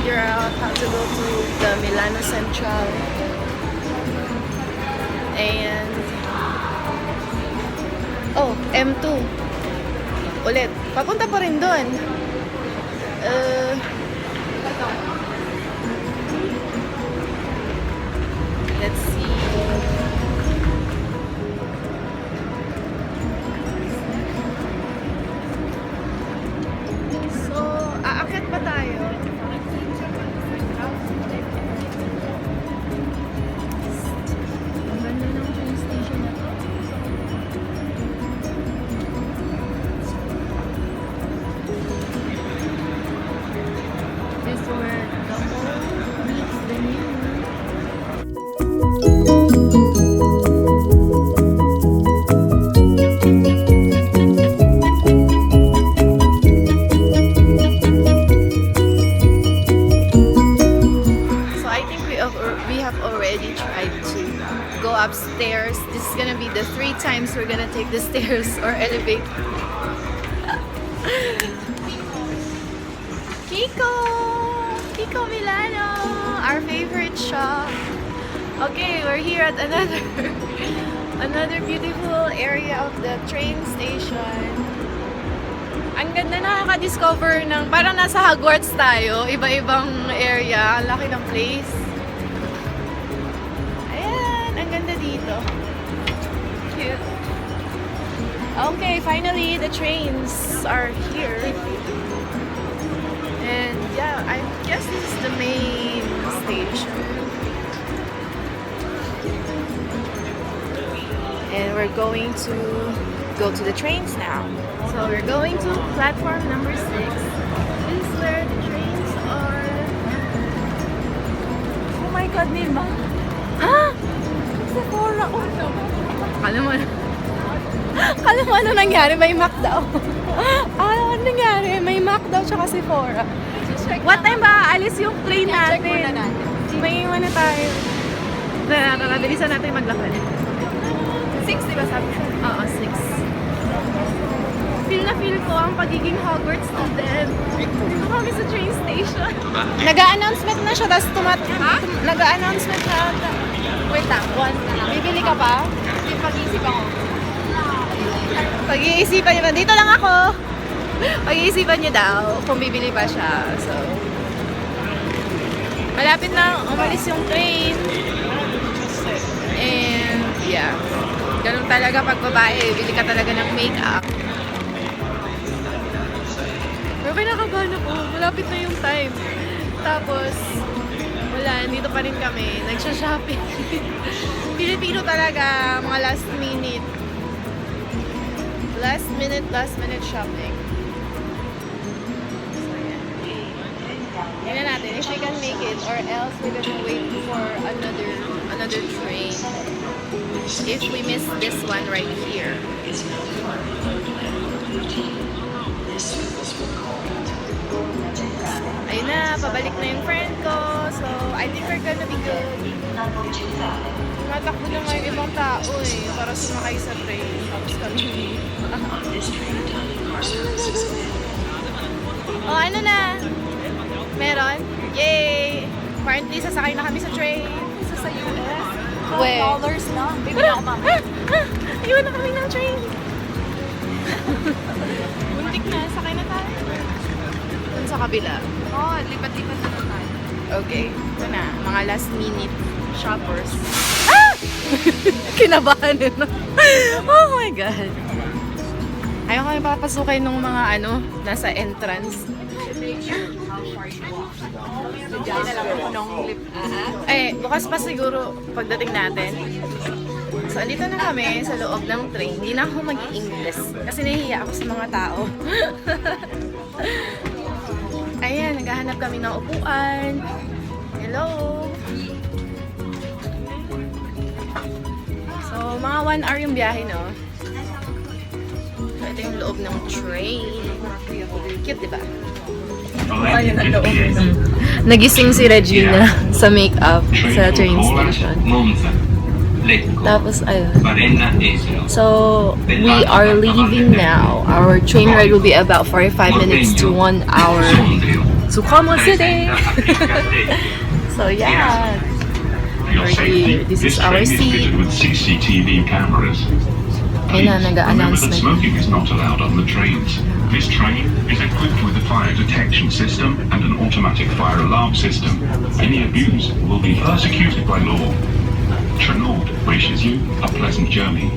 figure out how to go to the Milano Central. And oh, M2 ulit. Papunta pa rin doon. Let's see. So, aakyat pa tayo. Ang ganda ng train station na to. This is where the old meets the new. Already tried to go upstairs. This is gonna be the 3 times we're gonna take the stairs or elevator. Kiko Milano, our favorite shop. Okay, we're here at another beautiful area of the train station. Ang ganda, nakaka-discover ng parang nasa Hogwarts tayo, iba-ibang area, ang laki ng place. Dito. Cute. Okay, finally the trains are here. And yeah, I guess this is the main station. And we're going to go to the trains now. So we're going to platform number 6. This is where the trains are. Oh my god, Nilma. Ah! Sephora, oh no. Kala mo ano nangyari? May Mac daw. Ano nangyari? May Mac daw tsaka Sephora. What time ba alis yung plane natin? Check muna natin. May iwan na tayo. Tara, bilisan natin maglakad. 6, di ba sabi ko? Oo, 6. Feel na feel ko ang pagiging Hogwarts student. Dito kami sa train station. Nag-a-announcement na siya, tapos nag-a-announcement na. Wait lang, bibili ka pa? Pag-iisipan ko. Pag-iisipan niyo ba? Dito lang ako! Pag-iisipan niyo daw kung bibili pa siya. So, malapit na umalis yung train. And, yeah. Ganun talaga pag babae, bili ka talaga ng make-up. Pero pinakabahan ako, malapit na yung time. Tapos, wala, dito pa rin kami. Nagsha-shopping. Pilipino talaga, mga last minute shopping. So, yan. Tingnan natin if we can make it or else we're gonna wait for another train. If we miss this one right here. Ayun na, pabalik na yung friend ko. So, I think we're gonna be good. Matakbo na nga yung ibang tao para sumakay sa train. Tapos kami. Oh, ano na? Meron? Yay! Currently, sasakay na kami sa train. Sa US. $12 lang. Bibili ako mama. Iwan na kami ng train. Buntik na, sakay na tayo. Dun sa kabila. Oh, lipat-lipat na tayo. Okay, ito na. Mga last minute shoppers. Ah! Kinabahan nyo. Oh my God. Ayaw kami papasukay ng mga nasa entrance. Bukas pa siguro pagdating natin. So, andito na kami sa loob ng train. Hindi na ako mag-i-English kasi nahihiya ako sa mga tao. Ayan, naghahanap kami ng upuan. Hello! So, mga 1 hour yung biyahe, no? So, ito yung loob ng train. Cute, diba? Ayun ang loob. Nagising si Regina sa make-up sa train station. Tapos, ayun. So, we are leaving now. Our train ride will be about 45 minutes to 1 hour. So, to Como City. So yeah, we're here. This is our seat. With CCTV cameras. Ayun na, Remember that nag-announcement. smoking is not allowed on the trains. This train is equipped with a fire detection system and an automatic fire alarm system. Any abuse will be persecuted by law. Trenord wishes you a pleasant journey.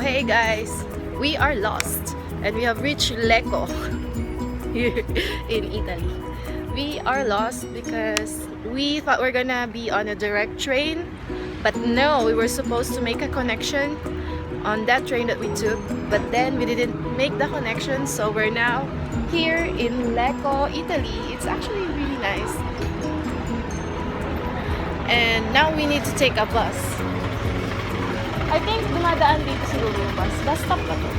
Hey guys, we are lost and we have reached Lecco here in Italy. We are lost because we thought we're gonna be on a direct train, but no, we were supposed to make a connection on that train that we took, but then we didn't make the connection, so we're now here in Lecco, Italy. It's actually really nice. And now we need to take a bus. I think dumadaan dito siguro yung bus. Bus stop ba to?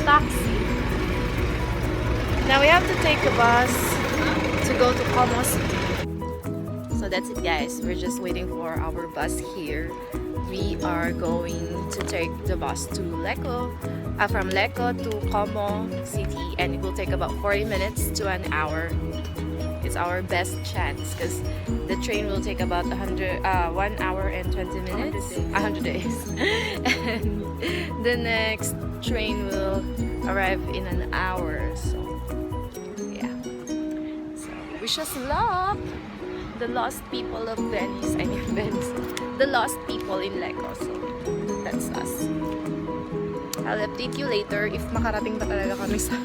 Taxi. Now we have to take a bus to go to Como City. So that's it guys. We're just waiting for our bus here. We are going to take the bus to Lecco. From Lecco to Como City, and it will take about 40 minutes to an hour. It's our best chance because the train will take about 1 hour and 20 minutes, 100 days. And the next train will arrive in an hour. So yeah, so wish us luck, the lost people of Venice. I mean Venice, the lost people in Lecco. So that's us. I'll update you later if makarating pa talaga kami sa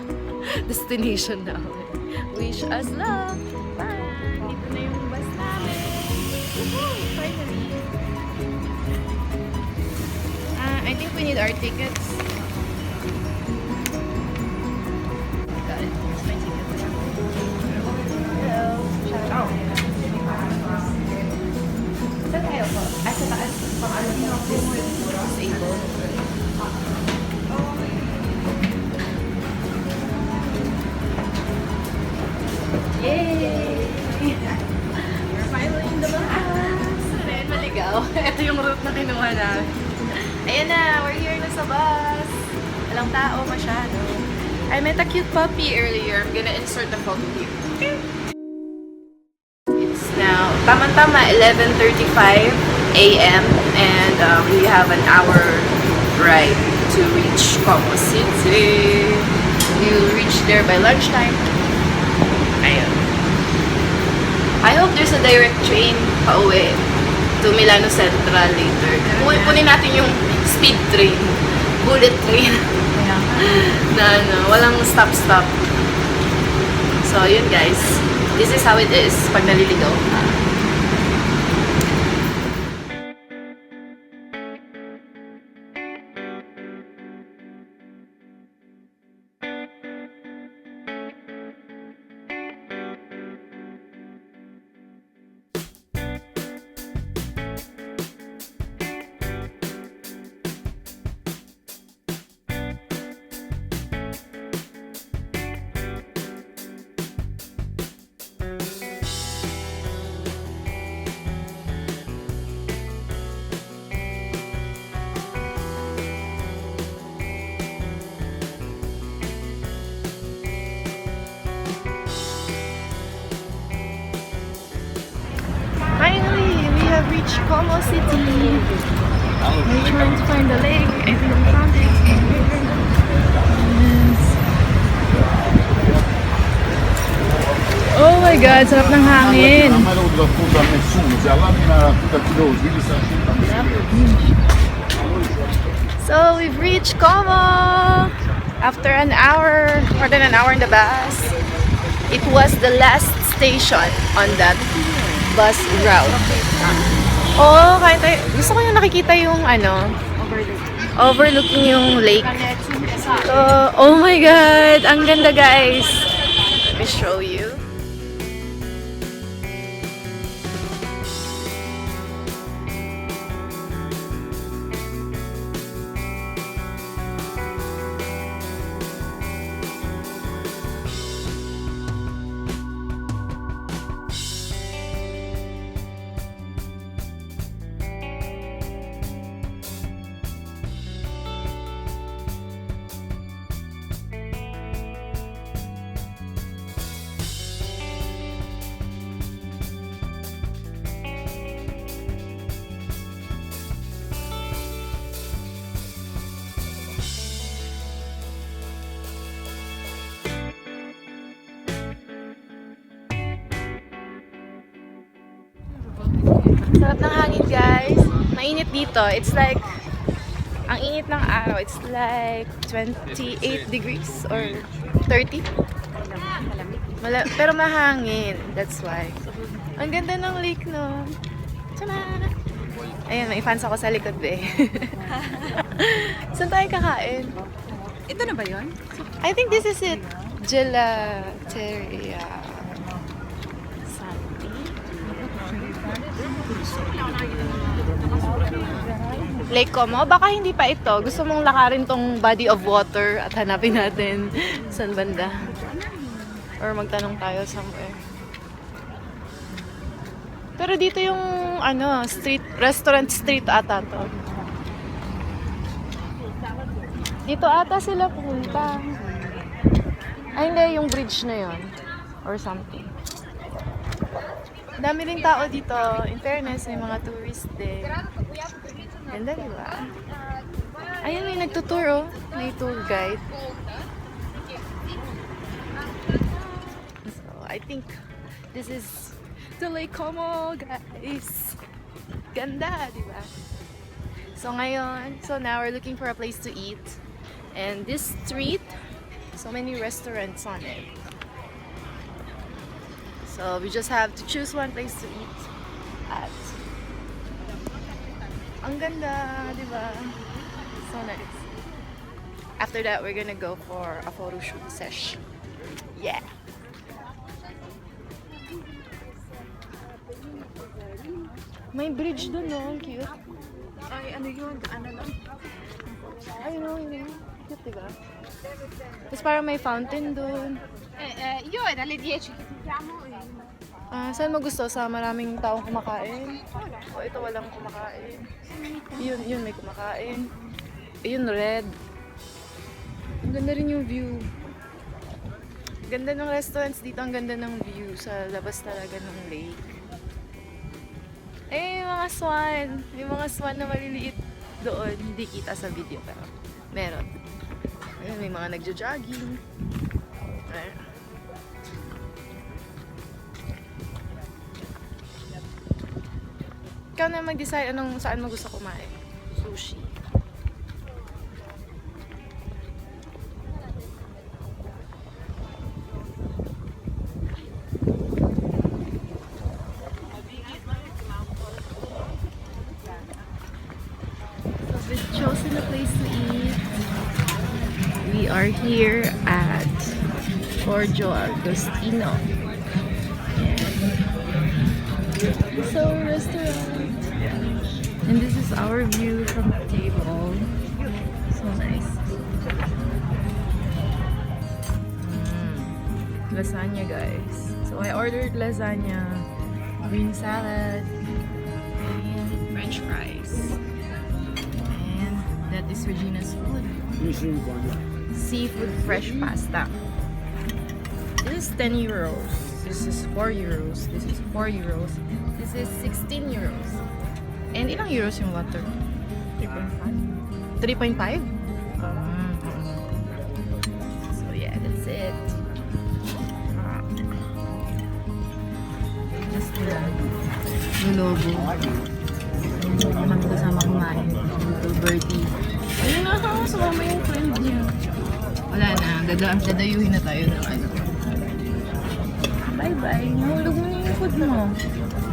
destination namin. Wish us luck! Bye! Dito na yung bus namin. Woohoo! Finally! I think we need our tickets. Got it. Here's my ticket. Hello! Ciao! Saan kayo po? Sa taas. Pang-alam niyo ako disabled. Yay! We're finally in the bus! Ayan, maligaw. Ito yung route na kinuha namin. Ayan na, we're here na sa bus. Walang tao masyado. I met a cute puppy earlier. I'm gonna insert the photo here. It's now, tama-tama, 11:35 a.m. and we have an hour ride to reach Como City. We'll reach there by lunchtime. Ayun. I hope there's a direct train pauwi to Milano Central later. Punin natin yung speed train, bullet train. na walang stop-stop. So, yun guys. This is how it is pag naliligaw ka. have reached Como City. We're trying to find the lake. I think we found it. Yes. Oh my God, sarap ng hangin. So we've reached Como after an hour, more than an hour in the bus. it was the last station on that bus route. Oh, kain tayo. Gusto ko yung nakikita yung ano, overlooking yung lake. So, oh my God! Ang ganda, guys! Let me show you. Sarap ng hangin, guys. Mainit dito. It's like, ang init ng araw, it's like 28 degrees or 30. Pero mahangin. That's why. Ang ganda ng lake, no? Tara! Ayun, may fans ako sa likod, eh. Saan tayo kakain? Ito na ba yun? I think this is it. Gelateria. Lake Como? Baka hindi pa ito. Gusto mong lakarin tong body of water at hanapin natin saan banda. Or magtanong tayo somewhere. Pero dito yung ano, restaurant street ata to. Dito ata sila pumunta. Ay hindi, yung bridge na yon or something. Dami ring tao dito. In fairness, may mga tourist din. Ganda, di ba? Ayun, may nagtutour, oh. May tour guide. So, I think this is the Lake Como, guys. Ganda, di ba? So, ngayon, now we're looking for a place to eat. And this street, so many restaurants on it. So we just have to choose one place to eat at. Ang ganda, di ba? So nice. After that, we're gonna go for a photo shoot session. Yeah. May bridge dun, no? Ang cute. Ay, ano yun? Ano lang? Ay, no, yun. Cute, di ba? Tapos parang may fountain dun. Io è dalle 10 che ti chiamo e... Saan mo gusto? Sa maraming taong kumakain? O ito walang kumakain? Yun, may kumakain. Yun, red. Ang ganda rin yung view. Ganda ng restaurants dito. Ang ganda ng view sa labas talaga ng lake. Eh, yung mga swan. Yung mga swan na maliliit doon. Hindi kita sa video pero meron. Ayun, may mga nagjo-jogging. Ayun. Ikaw na mag-decide saan mo gusto kumain. Sushi. So we've chosen a place to eat. We are here at Forjo Agostino. So restaurant. And this is our view from the table. So nice. Lasagna, guys. So I ordered lasagna, green salad, and French fries. And that is Regina's food. Seafood fresh pasta. This is 10 euros. This is 4 euros. This is 4 euros. This is 16 euros. And ilang euros yung water? 3.5. 3.5? So yeah, that's it. Just yung logo. Yung kami kasama kumain. Little Bertie. Ayun na, sumama yung friend niya. Wala na, dadayuhin na tayo ng ano. Bye. Nahulog mo na yung food mo.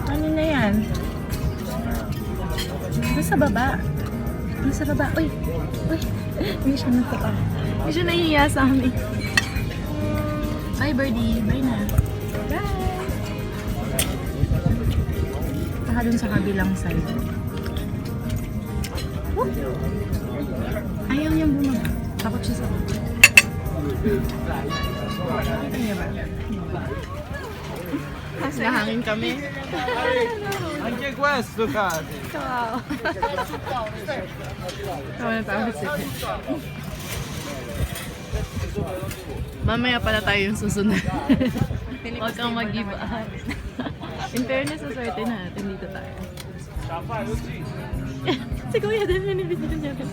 Ano na yan? Nasa baba. Nasa baba. Uy! Uy! Hindi siya natuka. Hindi siya nahihiya sa amin. Bye, birdie. Bye na. Bye! Saka dun sa kabilang side. Oh! Ayaw niyang bumaba. Takot siya sa kanya. Nakita niya ba? Nahangin kami. Anche questo cade. Wow. Tawa na tawa si Mamaya pala tayo yung susunod. Huwag kang mag-give up. In fairness, sa swerte natin, dito tayo. Si Kuya din, minibigyan niya rin.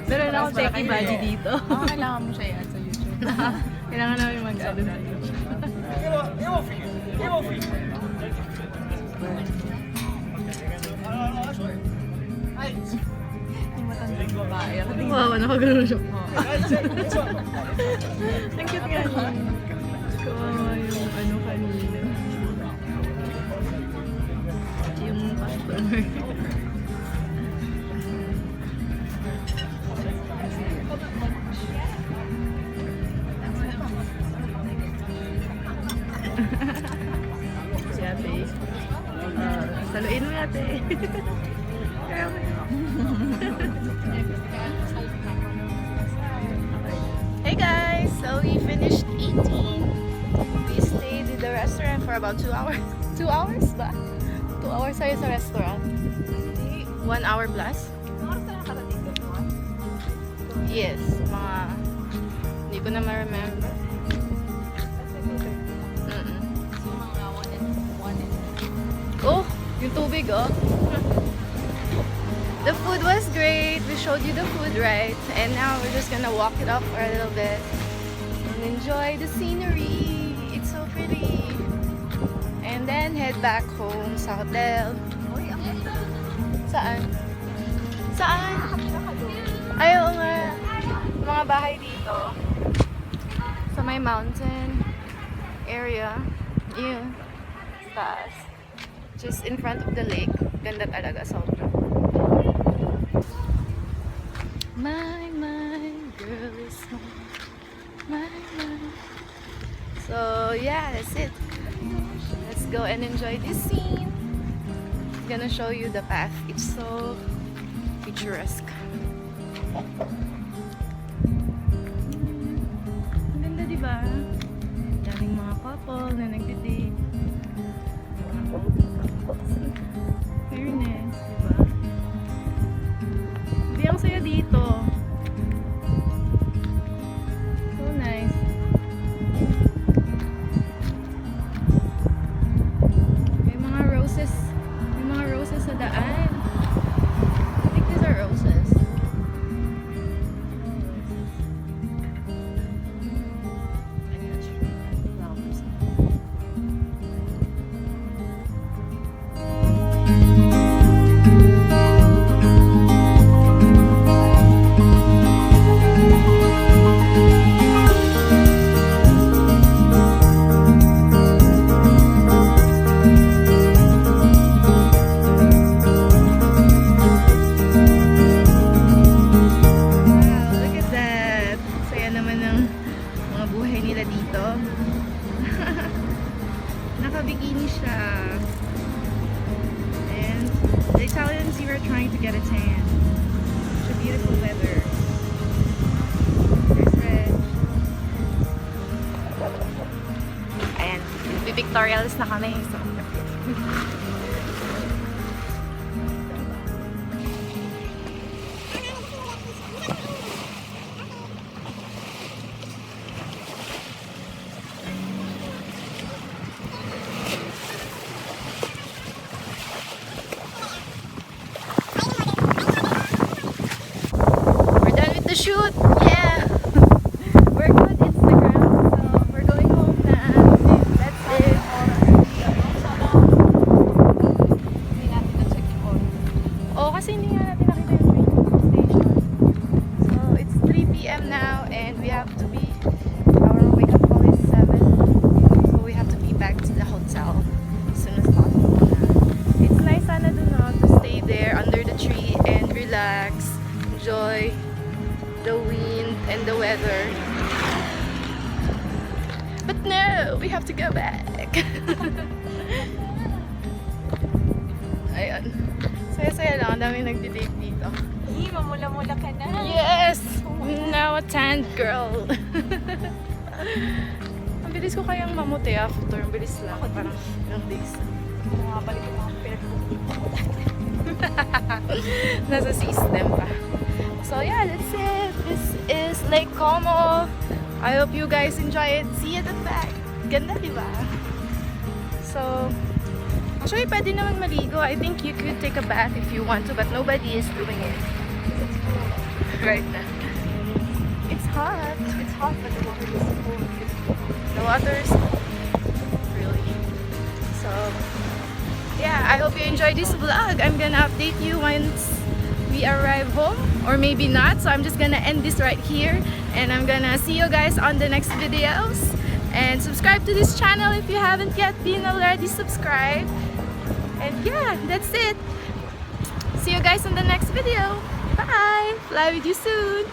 Meron akong techie body dito. Kailangan mo siya i-add sa YouTube. Kailangan namin mag-ano sa YouTube. Yung matandang babae. Wow, nakagano siya. Ang cute nga niya. Kawawa yung ano kanina. Yung customer. Si ate. Saluin mo ate. Hey guys, so we finished eating. We stayed in the restaurant for about 2 hours. 2 hours ba? 2 hours tayo sa restaurant. 1 hour plus? Yes, mga... Hindi ko na ma-remember. Oh, yung tubig oh. The food was great. We showed you the food, right? And now we're just gonna walk it up for a little bit and enjoy the scenery. It's so pretty. And then head back home sa hotel. Saan? Saan? Ayaw nga. Mga bahay dito. Sa may mountain area. Yun. Taas. Just in front of the lake. Ganda talaga, sobra. My girl is my. So yeah, that's it. Let's go and enjoy this scene. I'm gonna show you the path. It's so picturesque. Ang ganda, diba? Daming mga couple na nagde-date. Very nice, diba? Hindi ang saya dito. So nice. May mga roses. May mga roses sa daan. I think these are roses. I'm not sure. Flowers. Wow, look at that. Saya naman ng mga buhay nila dito. Naka-bikini siya. And the Italians here are trying to get a tan. Such a beautiful weather. There's red. Ayan, pipictorials na kami. So, we're done with the shoot. Yeah. We're good Instagram. So we're going home na. That's it. go. We have to go back. Ayan. Saya-saya lang. Ang daming nagdi-date dito. Mamula-mula ka na. Yes! Now a tan girl. Ang bilis ko kayang mamuti after. Ang bilis lang. Parang ilang days. Makabalik ko mga Nasa system pa. So yeah, that's it. This is Lake Como. I hope you guys enjoy it. See you at the back. Ganda, di ba? So, actually, pwede naman maligo. I think you could take a bath if you want to, but nobody is doing it right now. It's hot. It's hot, but the water is cold. The water is really. So, yeah, I hope you enjoyed this vlog. I'm gonna update you once we arrive home, or maybe not. So I'm just gonna end this right here, and I'm gonna see you guys on the next videos. And subscribe to this channel if you haven't yet been already subscribed. And yeah, that's it. See you guys on the next video. Bye. Fly with you soon.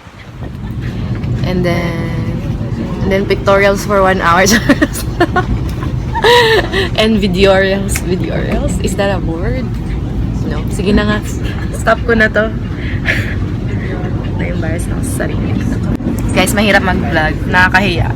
And then pictorials for 1 hour. And videorials. Videorials? Is that a word? No. Sige na nga. Stop ko na to. Na-embarrass ako sa sarili. Guys, mahirap mag-vlog. Nakakahiya.